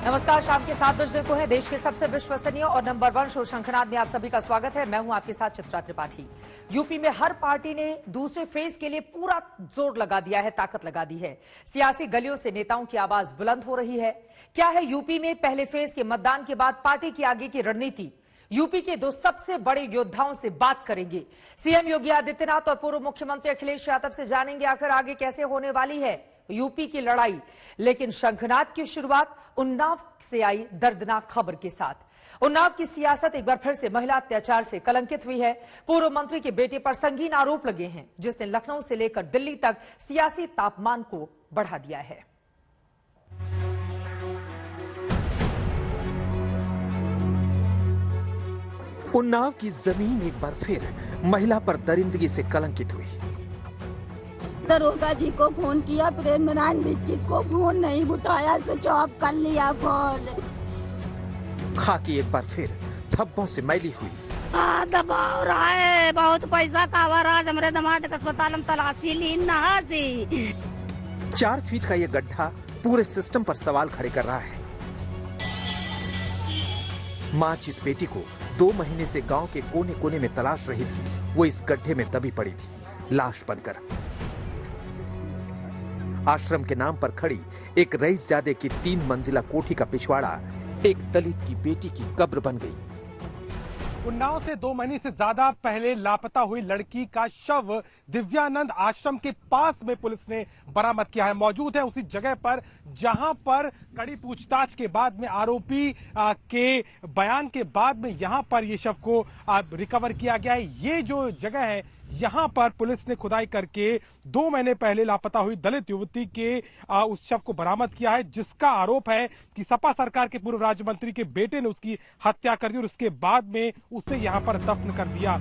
नमस्कार, शाम के 7 बजने को है। देश के सबसे विश्वसनीय और नंबर 1 शो शंखनाद में आप सभी का स्वागत है। मैं हूं आपके साथ चित्रा त्रिपाठी। यूपी में हर पार्टी ने दूसरे फेज के लिए पूरा जोर लगा दिया है, ताकत लगा दी है। सियासी गलियों से नेताओं की आवाज बुलंद हो रही है। क्या है यूपी में पहले फेज के मतदान के बाद पार्टी की आगे की रणनीति? यूपी के दो सबसे बड़े योद्धाओं से बात करेंगे। सीएम योगी आदित्यनाथ और पूर्व मुख्यमंत्री अखिलेश यादव से जानेंगे आखिर आगे कैसे होने वाली है यूपी की लड़ाई। लेकिन शंखनाद की शुरुआत उन्नाव से आई दर्दनाक खबर के साथ। उन्नाव की सियासत एक बार फिर से महिला अत्याचार से कलंकित हुई है। पूर्व मंत्री के बेटे पर संगीन आरोप लगे हैं, जिसने लखनऊ से लेकर दिल्ली तक सियासी तापमान को बढ़ा दिया है। उन्नाव की जमीन एक बार फिर महिला पर दरिंदगी से कलंकित हुई। दरोगा जी को फोन किया, प्रेम नारायण दीक्षित को फोन नहीं उठाया, स्विच ऑफ कर लिया फोन। खाकी एक बार फिर धब्बों से मैली हुई। दबाव रहा है, बहुत पैसा का आज हमारे दामाद के अस्पताल में तलाशी ली नहा से। 4 फीट का ये गड्ढा पूरे सिस्टम पर सवाल खड़े कर रहा है। मां जिस बेटी को 2 महीने से गांव के कोने कोने में तलाश रही थी, वो इस गड्ढे में दबी पड़ी थी, लाश बनकर। आश्रम के नाम पर खड़ी एक रईसजादे की 3 मंजिला कोठी का पिछवाड़ा एक दलित की बेटी की कब्र बन गई। उन्नाव से 2 महीने से ज्यादा पहले लापता हुई लड़की का शव दिव्यानंद आश्रम के पास में पुलिस ने बरामद किया है। मौजूद है उसी जगह पर जहां पर कड़ी पूछताछ के बाद में आरोपी के बयान के बाद में यहां पर ये शव को रिकवर किया गया है। ये जो जगह है, यहां पर पुलिस ने खुदाई करके 2 महीने पहले लापता हुई दलित युवती के उस शव को बरामद किया है, जिसका आरोप है कि सपा सरकार के पूर्व राज्य मंत्री के बेटे ने उसकी हत्या कर दी और उसके बाद में उसे यहां पर दफन कर दिया।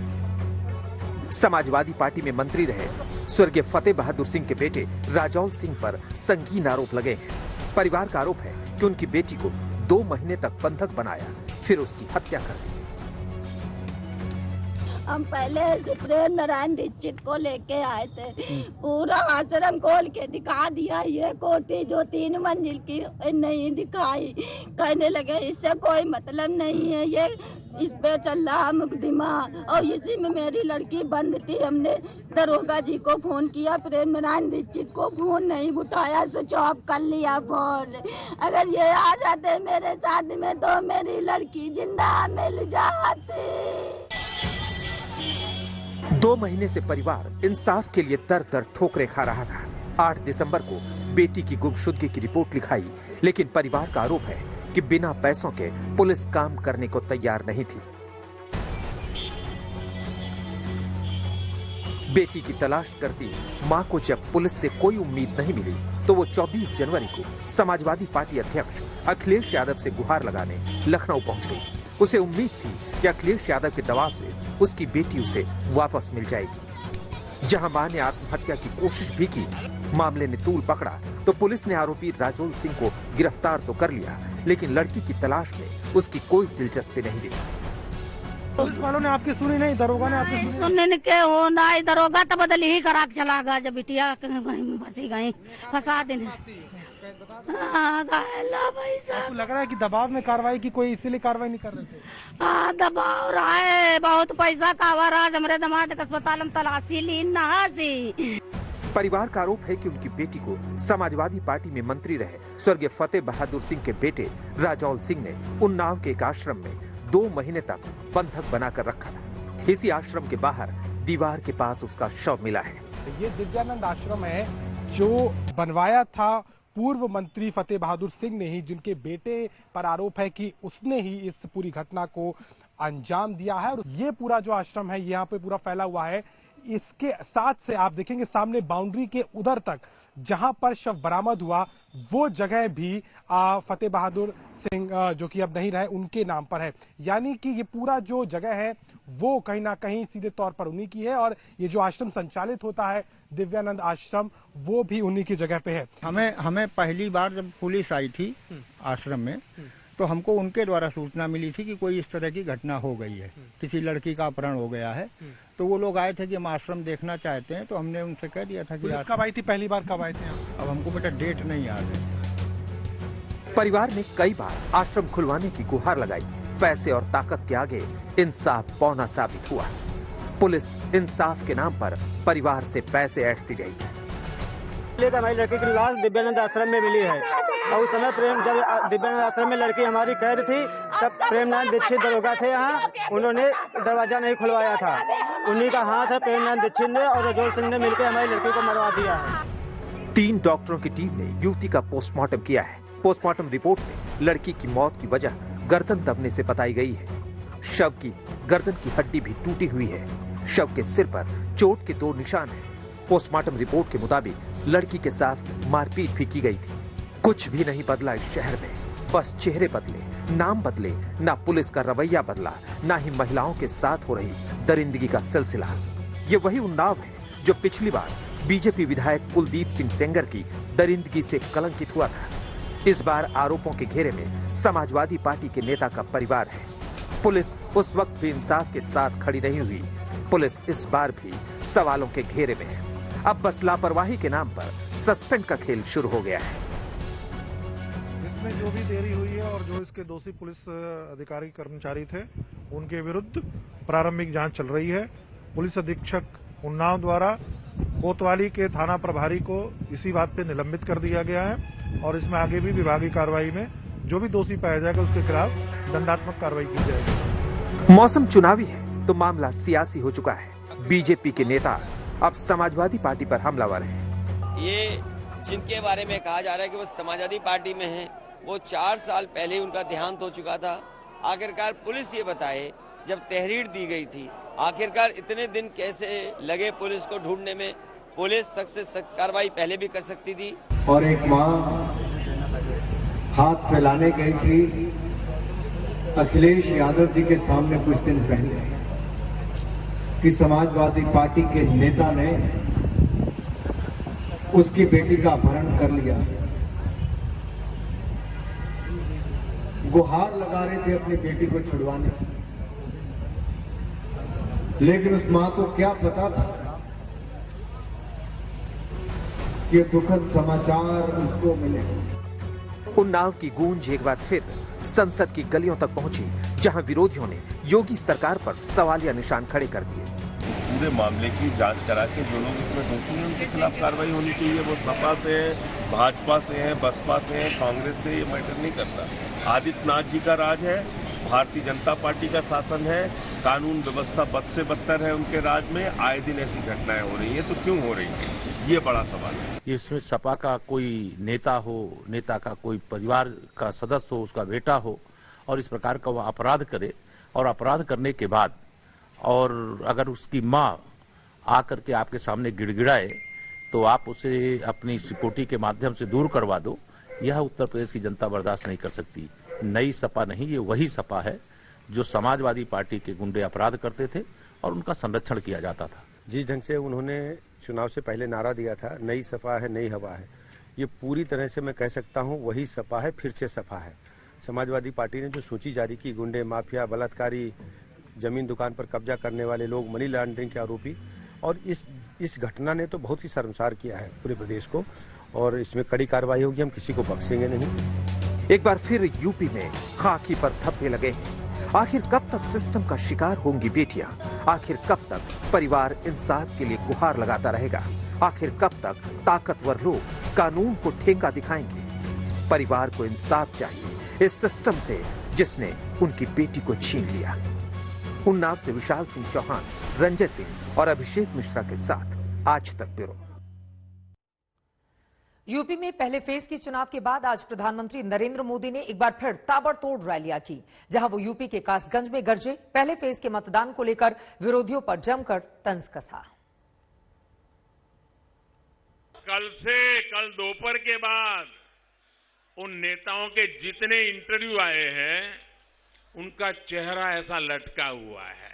समाजवादी पार्टी में मंत्री रहे स्वर्गीय फतेह बहादुर सिंह के बेटे राजौल सिंह पर संगीन आरोप लगे हैं। परिवार का आरोप है कि उनकी बेटी को 2 महीने तक बंधक बनाया, फिर उसकी हत्या कर दी। हम पहले प्रेम नारायण दीक्षित को लेके आए थे, पूरा आश्रम खोल के दिखा दिया। ये कोठी जो 3 मंजिल की नहीं दिखाई, कहने लगे इससे कोई मतलब नहीं है, ये इस पे चल रहा मुकदमा और इसी में मेरी लड़की बंद थी। हमने दरोगा जी को फोन किया, प्रेम नारायण दीक्षित को फोन नहीं उठाया, स्विच ऑफ कर लिया फोन। अगर ये आ जाते मेरे साथ में तो मेरी लड़की जिंदा मिल जाती। 2 महीने से परिवार इंसाफ के लिए दर दर ठोकरें खा रहा था। 8 दिसंबर को बेटी की गुमशुदगी की रिपोर्ट लिखाई, लेकिन परिवार का आरोप है कि बिना पैसों के पुलिस काम करने को तैयार नहीं थी। बेटी की तलाश करती मां को जब पुलिस से कोई उम्मीद नहीं मिली, तो वो 24 जनवरी को समाजवादी पार्टी अध्यक्ष अखिलेश यादव से गुहार लगाने लखनऊ पहुंच गई। उसे उम्मीद थी कि अखिलेश यादव के दबाव से उसकी बेटी उसे वापस मिल जाएगी। जहां मां ने आत्महत्या की कोशिश भी की, मामले ने तूल पकड़ा तो पुलिस ने आरोपी राजौल सिंह को गिरफ्तार तो कर लिया, लेकिन लड़की की तलाश में उसकी कोई दिलचस्पी नहीं दिखी। पुलिस वालों ने आपकी सुनी नहीं, दरोगा ने आपकी सुनने के हो ना, दरोगा तो बदल ही करा के चला गया। जब बिटिया फंसी गई, फंसा देने आपको लग रहा है कि दबाव में कार्रवाई की, कोई इसीलिए कार्रवाई नहीं कर रहे थे? दबाव रहा है, बहुत पैसा का आज हमारे दामाद के अस्पताल में तलाशी ली नहा से। परिवार का आरोप है कि उनकी बेटी को समाजवादी पार्टी में मंत्री रहे स्वर्गीय फतेह बहादुर सिंह के बेटे राजौल सिंह ने उन्नाव के एक आश्रम में 2 महीने तक बंधक बनाकर रखा था। इसी आश्रम के बाहर दीवार के पास उसका शव मिला है। ये दिव्यानंद आश्रम है जो बनवाया था पूर्व मंत्री फतेह बहादुर सिंह ने ही, जिनके बेटे पर आरोप है कि उसने ही इस पूरी घटना को अंजाम दिया है। और ये पूरा जो आश्रम है यहाँ पे पूरा फैला हुआ है। इसके साथ से आप देखेंगे सामने बाउंड्री के उधर तक जहां पर शव बरामद हुआ, वो जगह भी फतेह बहादुर सिंह जो कि अब नहीं रहे, उनके नाम पर है। यानी कि ये पूरा जो जगह है वो कहीं ना कहीं सीधे तौर पर उन्हीं की है, और ये जो आश्रम संचालित होता है दिव्यानंद आश्रम, वो भी उन्हीं की जगह पे है। हमें पहली बार जब पुलिस आई थी आश्रम में, तो हमको उनके द्वारा सूचना मिली थी कि कोई इस तरह की घटना हो गई है, किसी लड़की का अपहरण हो गया है। तो वो लोग आए थे कि हम आश्रम देखना चाहते हैं, तो हमने उनसे कह दिया था कि कब आई थी, पहली बार कब आए थे? अब हमको बेटा डेट नहीं याद है। परिवार ने कई बार आश्रम खुलवाने की गुहार लगाई। पैसे और ताकत के आगे इंसाफ पौना साबित हुआ। पुलिस इंसाफ के नाम पर परिवार से पैसे ऐंठती रही है। हमारी लड़की की लाश दिव्यानंद आश्रम में मिली है और उस समय जब दिव्यानंद आश्रम में लड़की हमारी कैद थी तब प्रेमनाथ दीक्षित दरोगा थे यहाँ, उन्होंने दरवाजा नहीं खुलवाया था। उन्हीं का हाथ है प्रेमनाथ दीक्षित ने और रजोल सिंह ने मिलकर हमारी लड़की को मरवा दिया है। 3 डॉक्टरों की टीम ने युवती का पोस्टमार्टम किया है। पोस्टमार्टम रिपोर्ट में लड़की की मौत की वजह गर्दन दबने से बताई गई है। शव की गर्दन की हड्डी भी टूटी हुई है। शव के सिर पर चोट के 2 निशान हैं। पोस्टमार्टम रिपोर्ट के मुताबिक लड़की के साथ मारपीट भी की गई थी। कुछ भी नहीं बदला इस शहर में, बस चेहरे बदले, नाम बदले, ना पुलिस का रवैया बदला, ना ही महिलाओं के साथ हो रही दरिंदगी का सिलसिला। ये वही उन्नाव है जो पिछली बार बीजेपी विधायक कुलदीप सिंह सेंगर की दरिंदगी से कलंकित हुआ था। इस बार आरोपों के घेरे में समाजवादी पार्टी के नेता का परिवार है। पुलिस उस वक्त भी इंसाफ के साथ खड़ी नहीं हुई। पुलिस इस बार भी सवालों के घेरे में है। अब बस लापरवाही के नाम पर सस्पेंड का खेल शुरू हो गया है। इसमें जो भी देरी हुई है और जो इसके दोषी पुलिस अधिकारी कर्मचारी थे उनके विरुद्ध प्रारंभिक जांच चल रही है। पुलिस अधीक्षक उन्नाव द्वारा कोतवाली के थाना प्रभारी को इसी बात पे निलंबित कर दिया गया है और इसमें आगे भी विभागीय कार्रवाई में जो भी दोषी पाया जाएगा उसके खिलाफ दंडात्मक कार्रवाई की जाएगी। मौसम चुनावी है तो मामला सियासी हो चुका है। बीजेपी के नेता अब समाजवादी पार्टी पर हमलावर हैं। ये जिनके बारे में कहा जा रहा है कि वो समाजवादी पार्टी में हैं, वो 4 साल पहले उनका देहांत हो चुका था। आखिरकार पुलिस ये बताए जब तहरीर दी गई थी, आखिरकार इतने दिन कैसे लगे पुलिस को ढूंढने में? पुलिस सख्त से सख्त कार्रवाई पहले भी कर सकती थी। और एक माँ हाथ फैलाने गई थी अखिलेश यादव जी के सामने कुछ दिन पहले कि समाजवादी पार्टी के नेता ने उसकी बेटी का अपहरण कर लिया। गुहार लगा रहे थे अपनी बेटी को छुड़वाने, लेकिन उस मां को क्या पता था कि दुखद समाचार उसको मिलेगा। उन्नाव की गूंज एक बार फिर संसद की गलियों तक पहुंची, जहां विरोधियों ने योगी सरकार पर सवालिया निशान खड़े कर दिए। इस पूरे मामले की जांच करा के जो लोग इसमें दोषी हैं उनके खिलाफ कार्रवाई होनी चाहिए। वो सपा से है, भाजपा से है, बसपा से है, कांग्रेस से, ये मैटर नहीं करता। आदित्यनाथ जी का राज है, भारतीय जनता पार्टी का शासन है, कानून व्यवस्था बद से बदतर है उनके राज में। आए दिन ऐसी घटनाएं हो रही है, तो क्यों हो रही है, ये बड़ा सवाल है। इसमें सपा का कोई नेता हो, नेता का कोई परिवार का सदस्य हो, उसका बेटा हो और इस प्रकार का वह अपराध करे और अपराध करने के बाद और अगर उसकी माँ आकर के आपके सामने गिड़गिड़ाए तो आप उसे अपनी सिक्योरिटी के माध्यम से दूर करवा दो, यह उत्तर प्रदेश की जनता बर्दाश्त नहीं कर सकती। नई सपा नहीं, ये वही सपा है जो समाजवादी पार्टी के गुंडे अपराध करते थे और उनका संरक्षण किया जाता था। जिस ढंग से उन्होंने चुनाव से पहले नारा दिया था, नई सपा है, नई हवा है, ये पूरी तरह से मैं कह सकता हूँ वही सपा है, फिर से सपा है। समाजवादी पार्टी ने जो सूची जारी की, गुंडे, माफिया, बलात्कारी, जमीन दुकान पर कब्जा करने वाले लोग, मनी लॉन्ड्रिंग के आरोपी, और इस घटना ने तो बहुत ही शर्मसार किया है पूरे प्रदेश को और इसमें कड़ी कार्रवाई होगी, हम किसी को बख्शेंगे नहीं। एक बार फिर यूपी में खाकी पर धब्बे लगे हैं। आखिर कब तक सिस्टम का शिकार होंगी बेटियां? आखिर कब तक परिवार इंसाफ के लिए गुहार लगाता रहेगा? आखिर कब तक ताकतवर लोग कानून को ठेंगा दिखाएंगे? परिवार को इंसाफ चाहिए इस सिस्टम से जिसने उनकी बेटी को छीन लिया। उन्नाव से विशाल सिंह चौहान, रंजय सिंह और अभिषेक मिश्रा के साथ आज तक ब्यूरो। यूपी में पहले फेज के चुनाव के बाद आज प्रधानमंत्री नरेंद्र मोदी ने एक बार फिर ताबड़तोड़ रैलियां की, जहां वो यूपी के कासगंज में गरजे। पहले फेज के मतदान को लेकर विरोधियों पर जमकर तंज कसा। कल दोपहर के बाद उन नेताओं के जितने इंटरव्यू आए हैं उनका चेहरा ऐसा लटका हुआ है।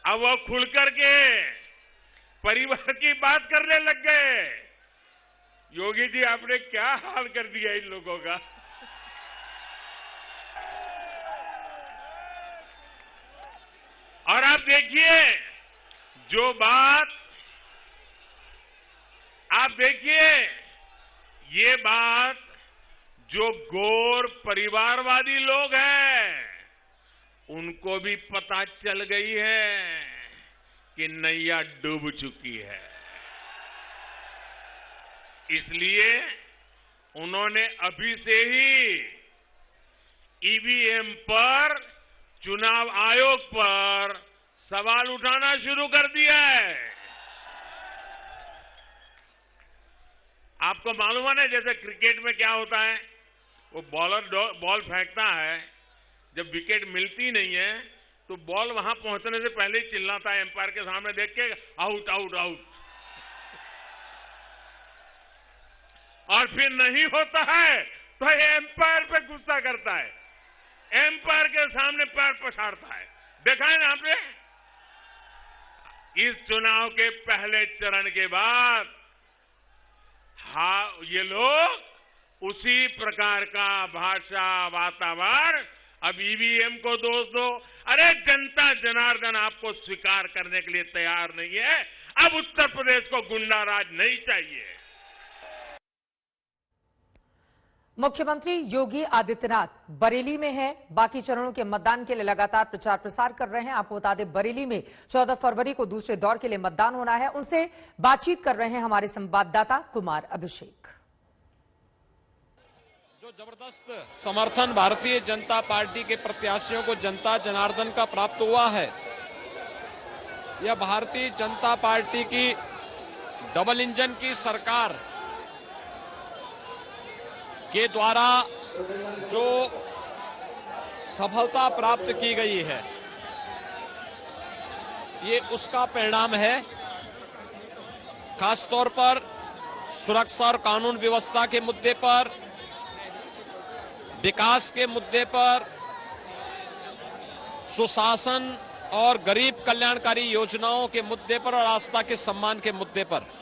अब वो खुलकर के परिवार की बात करने लग गए। योगी जी, आपने क्या हाल कर दिया इन लोगों का। और आप देखिए, जो बात आप देखिए, ये बात जो गौर परिवारवादी लोग हैं उनको भी पता चल गई है कि नैया डूब चुकी है। इसलिए उन्होंने अभी से ही ईवीएम पर, चुनाव आयोग पर सवाल उठाना शुरू कर दिया है। आपको मालूम है ना, जैसे क्रिकेट में क्या होता है, वो बॉलर बॉल फेंकता है, जब विकेट मिलती नहीं है तो बॉल वहां पहुंचने से पहले ही चिल्लाता है एम्पायर के सामने देख के, आउट आउट आउट। और फिर नहीं होता है तो एम्पायर पे गुस्सा करता है, एम्पायर के सामने पैर पछाड़ता है। देखा है ना आपने? इस चुनाव के पहले चरण के बाद ये लोग उसी प्रकार का भाषा, वातावरण, अब ईवीएम को दोष दो। अरे जनता जनार्दन आपको स्वीकार करने के लिए तैयार नहीं है। अब उत्तर प्रदेश को गुंडा राज नहीं चाहिए। मुख्यमंत्री योगी आदित्यनाथ बरेली में हैं। बाकी चरणों के मतदान के लिए लगातार प्रचार प्रसार कर रहे हैं। आपको बता दें, बरेली में 14 फरवरी को दूसरे दौर के लिए मतदान होना है। उनसे बातचीत कर रहे हैं हमारे संवाददाता कुमार अभिषेक। जो जबरदस्त समर्थन भारतीय जनता पार्टी के प्रत्याशियों को जनता जनार्दन का प्राप्त हुआ है, यह भारतीय जनता पार्टी की डबल इंजन की सरकार के द्वारा जो सफलता प्राप्त की गई है, ये उसका परिणाम है। खासतौर पर सुरक्षा और कानून व्यवस्था के मुद्दे पर, विकास के मुद्दे पर, सुशासन और गरीब कल्याणकारी योजनाओं के मुद्दे पर और आस्था के सम्मान के मुद्दे पर।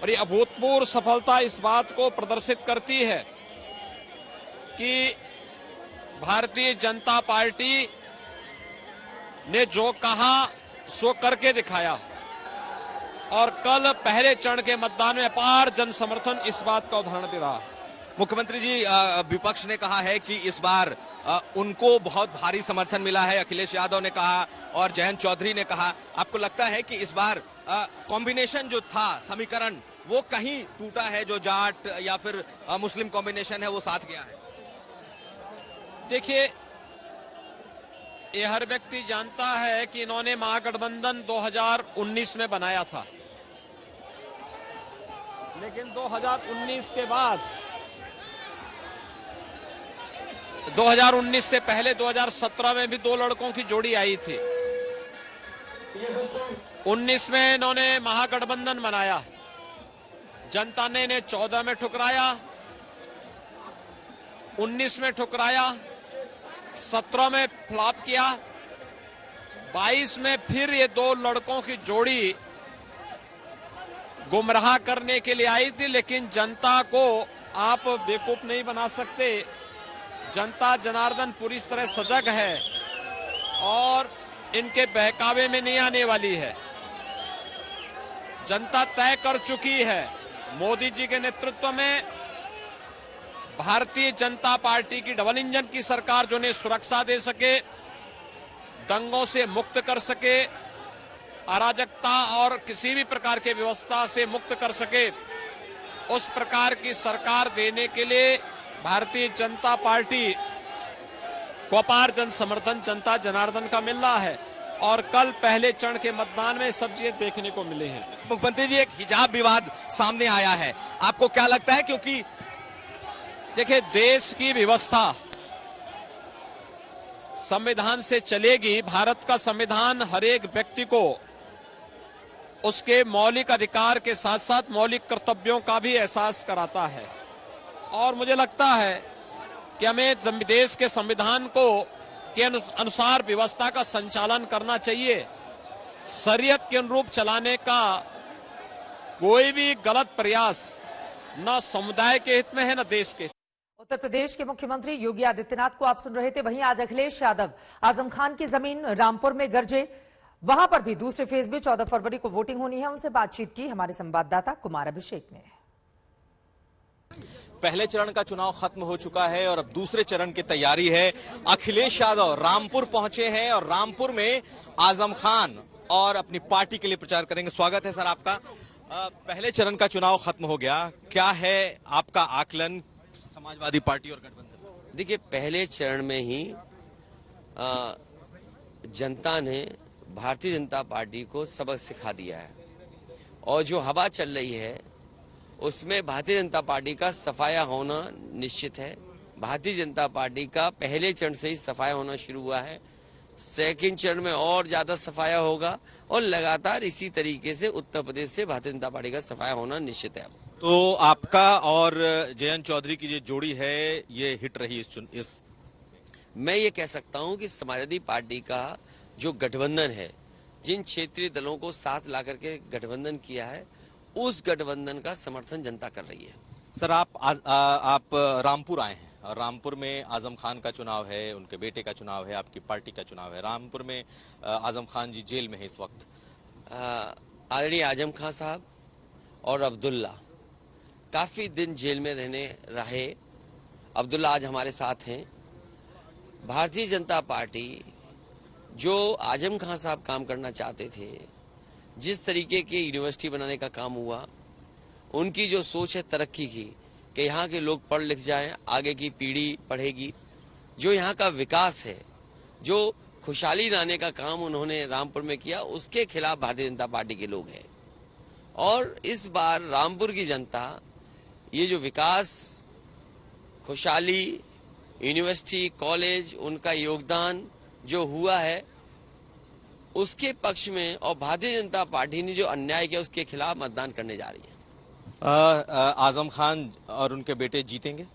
और ये अभूतपूर्व सफलता इस बात को प्रदर्शित करती है कि भारतीय जनता पार्टी ने जो कहा सो करके दिखाया। और कल पहले चरण के मतदान में अपार जन समर्थन इस बात का उदाहरण दे रहा। मुख्यमंत्री जी, विपक्ष ने कहा है कि इस बार उनको बहुत भारी समर्थन मिला है, अखिलेश यादव ने कहा और जयंत चौधरी ने कहा। आपको लगता है कि इस बार कॉम्बिनेशन जो था, समीकरण, वो कहीं टूटा है? जो जाट या फिर मुस्लिम कॉम्बिनेशन है वो साथ गया है? देखिए, ये हर व्यक्ति जानता है कि इन्होंने महागठबंधन 2019 में बनाया था, लेकिन 2019 के बाद, 2019 से पहले 2017 में भी दो लड़कों की जोड़ी आई थी। 19 में इन्होंने महागठबंधन बनाया, जनता ने इन्हें 14 में ठुकराया, 19 में ठुकराया, 17 में फ्लॉप किया, 22 में फिर ये दो लड़कों की जोड़ी गुमराह करने के लिए आई थी। लेकिन जनता को आप बेवकूफ नहीं बना सकते। जनता जनार्दन पूरी तरह सजग है और इनके बहकावे में नहीं आने वाली है। जनता तय कर चुकी है, मोदी जी के नेतृत्व में भारतीय जनता पार्टी की डबल इंजन की सरकार जो उन्हें सुरक्षा दे सके, दंगों से मुक्त कर सके, अराजकता और किसी भी प्रकार की व्यवस्था से मुक्त कर सके, उस प्रकार की सरकार देने के लिए भारतीय जनता पार्टी को अपार जन समर्थन जनता जनार्दन का मिल रहा है। और कल पहले चरण के मतदान में सब चीजें देखने को मिले हैं। मुख्यमंत्री जी, एक हिजाब विवाद सामने आया है, आपको क्या लगता है? क्योंकि देखिए, देश की व्यवस्था संविधान से चलेगी। भारत का संविधान हर एक व्यक्ति को उसके मौलिक अधिकार के साथ साथ मौलिक कर्तव्यों का भी एहसास कराता है। और मुझे लगता है कि हमें देश के संविधान को के अनुसार व्यवस्था का संचालन करना चाहिए। शरीयत के अनुरूप चलाने का कोई भी गलत प्रयास न समुदाय के हित में है न देश के। उत्तर प्रदेश के मुख्यमंत्री योगी आदित्यनाथ को आप सुन रहे थे। वहीं आज अखिलेश यादव आजम खान की जमीन रामपुर में गरजे। वहां पर भी दूसरे फेज में 14 फरवरी को वोटिंग होनी है। उनसे बातचीत की हमारे संवाददाता कुमार अभिषेक ने। पहले चरण का चुनाव खत्म हो चुका है और अब दूसरे चरण की तैयारी है। अखिलेश यादव रामपुर पहुंचे हैं और रामपुर में आजम खान और अपनी पार्टी के लिए प्रचार करेंगे। स्वागत है सर आपका। पहले चरण का चुनाव खत्म हो गया, क्या है आपका आकलन समाजवादी पार्टी और गठबंधन? देखिए, पहले चरण में ही जनता ने भारतीय जनता पार्टी को सबक सिखा दिया है और जो हवा चल रही है उसमें भारतीय जनता पार्टी का सफाया होना निश्चित है। भारतीय जनता पार्टी का पहले चरण से ही सफाया होना शुरू हुआ है, सेकंड चरण में और ज्यादा सफाया होगा और लगातार इसी तरीके से उत्तर प्रदेश से भारतीय जनता पार्टी का सफाया होना निश्चित है। तो आपका और जयंत चौधरी की जो जोड़ी है ये हिट रही इस मैं ये कह सकता हूं कि समाजवादी पार्टी का जो गठबंधन है, जिन क्षेत्रीय दलों को साथ ला करके गठबंधन किया है, उस गठबंधन का समर्थन जनता कर रही है। सर आप रामपुर आए हैं और रामपुर में आजम खान का चुनाव है, उनके बेटे का चुनाव है, आपकी पार्टी का चुनाव है। रामपुर में आजम खान जी जेल में है इस वक्त। आदरणीय आजम खान साहब और अब्दुल्ला काफी दिन जेल में रहे। अब्दुल्ला आज हमारे साथ हैं। भारतीय जनता पार्टी जो आजम खान साहब काम करना चाहते थे, जिस तरीके की यूनिवर्सिटी बनाने का काम हुआ, उनकी जो सोच है तरक्की की कि यहाँ के लोग पढ़ लिख जाएं, आगे की पीढ़ी पढ़ेगी, जो यहाँ का विकास है, जो खुशहाली लाने का काम उन्होंने रामपुर में किया, उसके खिलाफ भारतीय जनता पार्टी के लोग हैं। और इस बार रामपुर की जनता ये जो विकास, खुशहाली, यूनिवर्सिटी, कॉलेज, उनका योगदान जो हुआ है उसके पक्ष में और भारतीय जनता पार्टी ने जो अन्याय किया उसके खिलाफ मतदान करने जा रही है। आजम खान और उनके बेटे जीतेंगे?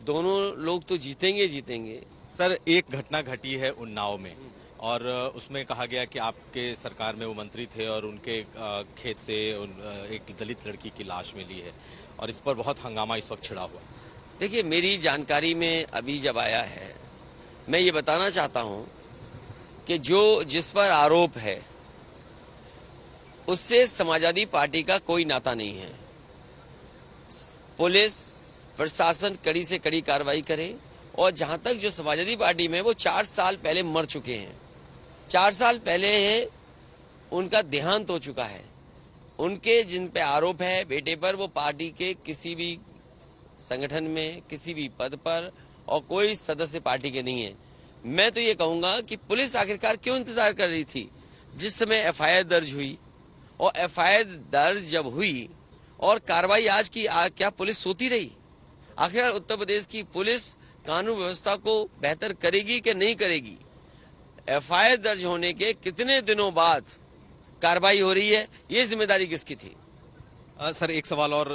दोनों लोग तो जीतेंगे। सर, एक घटना घटी है उन्नाव में और उसमें कहा गया कि आपके सरकार में वो मंत्री थे और उनके खेत से एक दलित लड़की की लाश मिली है और इस पर बहुत हंगामा इस वक्त छिड़ा हुआ। देखिए, मेरी जानकारी में अभी जब आया है, मैं ये बताना चाहता हूं कि जिस पर आरोप है उससे समाजवादी पार्टी का कोई नाता नहीं है। पुलिस प्रशासन कड़ी से कड़ी कार्रवाई करे और जहां तक जो समाजवादी पार्टी में वो 4 साल पहले मर चुके हैं, 4 साल पहले उनका देहांत हो चुका है। उनके जिन पे आरोप है बेटे पर, वो पार्टी के किसी भी संगठन में, किसी भी पद पर और कोई सदस्य पार्टी के नहीं है। मैं तो ये कहूंगा कि पुलिस आखिरकार क्यों इंतजार कर रही थी? जिस समय एफआईआर दर्ज हुई और एफआईआर दर्ज जब हुई और कार्रवाई आज की, क्या पुलिस सोती रही? आखिर उत्तर प्रदेश की पुलिस कानून व्यवस्था को बेहतर करेगी कि नहीं करेगी? एफआईआर दर्ज होने के कितने दिनों बाद कार्रवाई हो रही है, ये जिम्मेदारी किसकी थी? सर, एक सवाल और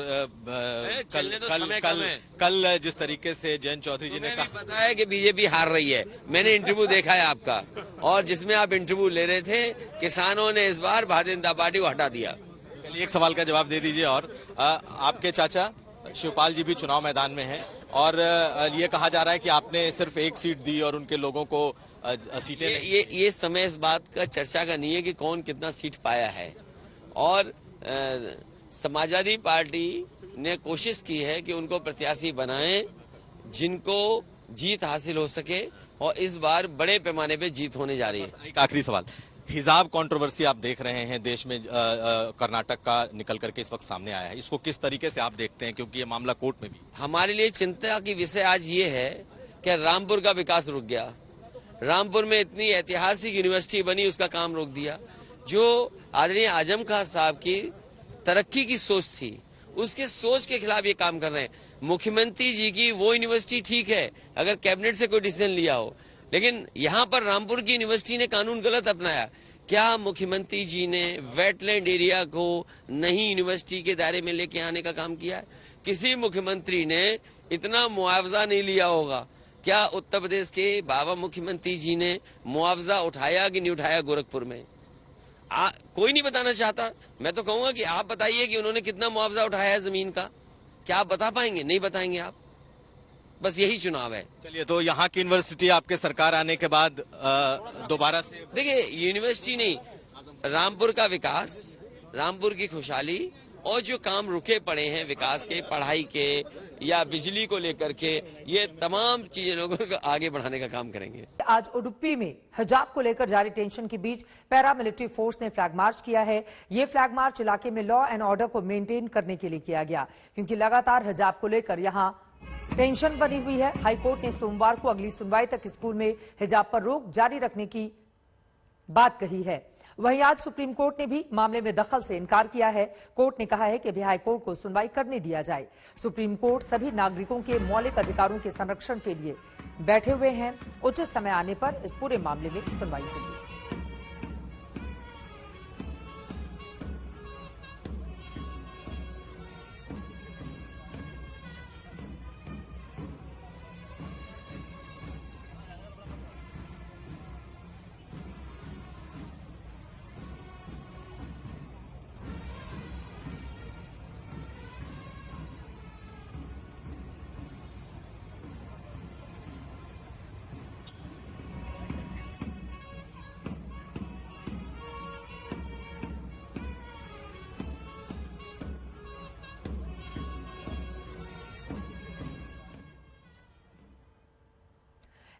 कल जिस तरीके से जयंत चौधरी जी ने कहा, पता है कि बीजेपी हार रही है। मैंने इंटरव्यू देखा है आपका और जिसमें आप इंटरव्यू ले रहे थे, किसानों ने इस बार भारतीय जनता पार्टी को हटा दिया। चलिए एक सवाल का जवाब दे दीजिए। और आपके चाचा शिवपाल जी भी चुनाव मैदान में हैं और ये कहा जा रहा है कि आपने सिर्फ एक सीट दी और उनके लोगों को सीटें ये समय इस बात का चर्चा का नहीं है कि कौन कितना सीट पाया है। और समाजवादी पार्टी ने कोशिश की है कि उनको प्रत्याशी बनाएं जिनको जीत हासिल हो सके और इस बार बड़े पैमाने पे जीत होने जा रही है। एक आखिरी सवाल, हिजाब कंट्रोवर्सी आप देख रहे हैं देश में, कर्नाटक का निकल करके इस वक्त सामने आया है, इसको किस तरीके से आप देखते हैं? क्योंकि ये मामला कोर्ट में भी हमारे लिए चिंता की विषय आज ये है कि रामपुर का विकास रुक गया। रामपुर में इतनी ऐतिहासिक यूनिवर्सिटी बनी, उसका काम रोक दिया। जो आदरणीय आजम खान साहब की तरक्की की सोच थी, उसके सोच के खिलाफ ये काम कर रहे हैं। मुख्यमंत्री जी की वो यूनिवर्सिटी ठीक है अगर कैबिनेट से कोई डिसीजन लिया हो, लेकिन यहाँ पर रामपुर की यूनिवर्सिटी ने कानून गलत अपनाया। क्या मुख्यमंत्री जी ने वेटलैंड एरिया को नई यूनिवर्सिटी के दायरे में लेके आने का काम किया है? किसी मुख्यमंत्री ने इतना मुआवजा नहीं लिया होगा। क्या उत्तर प्रदेश के बाबा मुख्यमंत्री जी ने मुआवजा उठाया कि नहीं उठाया गोरखपुर में? कोई नहीं बताना चाहता। मैं तो कहूंगा कि आप बताइए कि उन्होंने कितना मुआवजा उठाया है जमीन का। क्या आप बता पाएंगे? नहीं बताएंगे आप। बस यही चुनाव है। चलिए, तो यहाँ की यूनिवर्सिटी आपके सरकार आने के बाद दोबारा से, देखिए यूनिवर्सिटी नहीं, रामपुर का विकास, रामपुर की खुशहाली और जो काम रुके पड़े हैं विकास के, पढ़ाई के या बिजली को लेकर के, ये तमाम चीजें लोगों को आगे बढ़ाने का काम करेंगे। आज उडुपी में हिजाब को लेकर जारी टेंशन के बीच पैरामिलिट्री फोर्स ने फ्लैग मार्च किया है। ये फ्लैग मार्च इलाके में लॉ एंड ऑर्डर को मेंटेन करने के लिए किया गया, क्योंकि लगातार हिजाब को लेकर यहां टेंशन बनी हुई है। हाईकोर्ट ने सोमवार को अगली सुनवाई तक स्कूल में हिजाब पर रोक जारी रखने की बात कही है। वहीं आज सुप्रीम कोर्ट ने भी मामले में दखल से इनकार किया है। कोर्ट ने कहा है कि अभी हाईकोर्ट को सुनवाई करने दिया जाए। सुप्रीम कोर्ट सभी नागरिकों के मौलिक अधिकारों के संरक्षण के लिए बैठे हुए हैं। उचित समय आने पर इस पूरे मामले में सुनवाई होगी।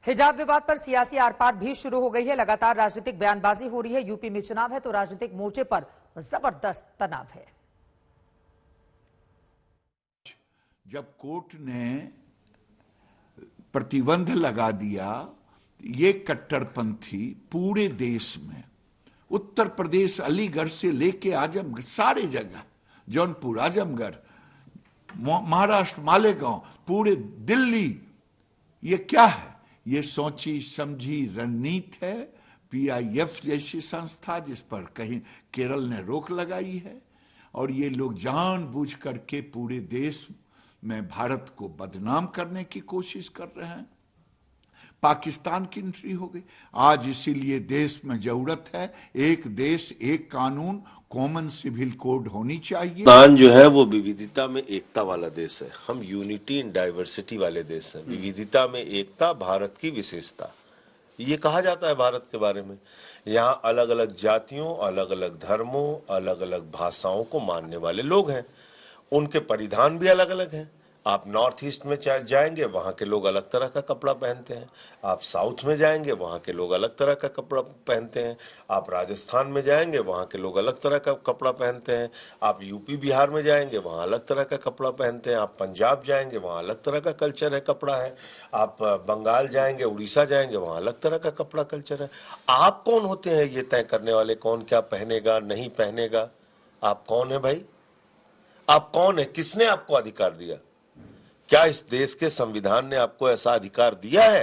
हिजाब विवाद पर सियासी आरपार भी शुरू हो गई है। लगातार राजनीतिक बयानबाजी हो रही है। यूपी में चुनाव है तो राजनीतिक मोर्चे पर जबरदस्त तनाव है। जब कोर्ट ने प्रतिबंध लगा दिया, ये कट्टरपंथी पूरे देश में, उत्तर प्रदेश अलीगढ़ से लेके आजमगढ़, सारे जगह, जौनपुर, आजमगढ़, महाराष्ट्र मालेगांव, पूरे दिल्ली, ये क्या है? ये सोची समझी रणनीति है। PIF जैसी संस्था जिस पर कहीं केरल ने रोक लगाई है, और ये लोग जानबूझ करके पूरे देश में भारत को बदनाम करने की कोशिश कर रहे हैं। पाकिस्तान की एंट्री हो गई। आज इसीलिए देश में जरूरत है एक देश एक कानून, कॉमन सिविल कोड होनी चाहिए। हिंदुस्तान जो है वो विविधता में एकता वाला देश है। हम यूनिटी इन डाइवर्सिटी वाले देश हैं। विविधता में एकता भारत की विशेषता, ये कहा जाता है भारत के बारे में। यहाँ अलग अलग जातियों, अलग अलग धर्मों, अलग अलग भाषाओं को मानने वाले लोग हैं। उनके परिधान भी अलग अलग हैं। आप नॉर्थ ईस्ट में जाएंगे, वहां के लोग अलग तरह का कपड़ा पहनते हैं। आप साउथ में जाएंगे, वहां के लोग अलग तरह का कपड़ा पहनते हैं। आप राजस्थान में जाएंगे, वहां के लोग अलग तरह का कपड़ा पहनते हैं। आप यूपी बिहार में जाएंगे, वहां अलग तरह का कपड़ा पहनते हैं। आप पंजाब जाएंगे, वहां अलग तरह का कल्चर है, कपड़ा है। आप बंगाल जाएंगे, उड़ीसा जाएंगे, वहां अलग तरह का कपड़ा कल्चर है। आप कौन होते हैं ये तय करने वाले, कौन क्या पहनेगा नहीं पहनेगा? आप कौन है भाई? आप कौन है? किसने आपको अधिकार दिया? क्या इस देश के संविधान ने आपको ऐसा अधिकार दिया है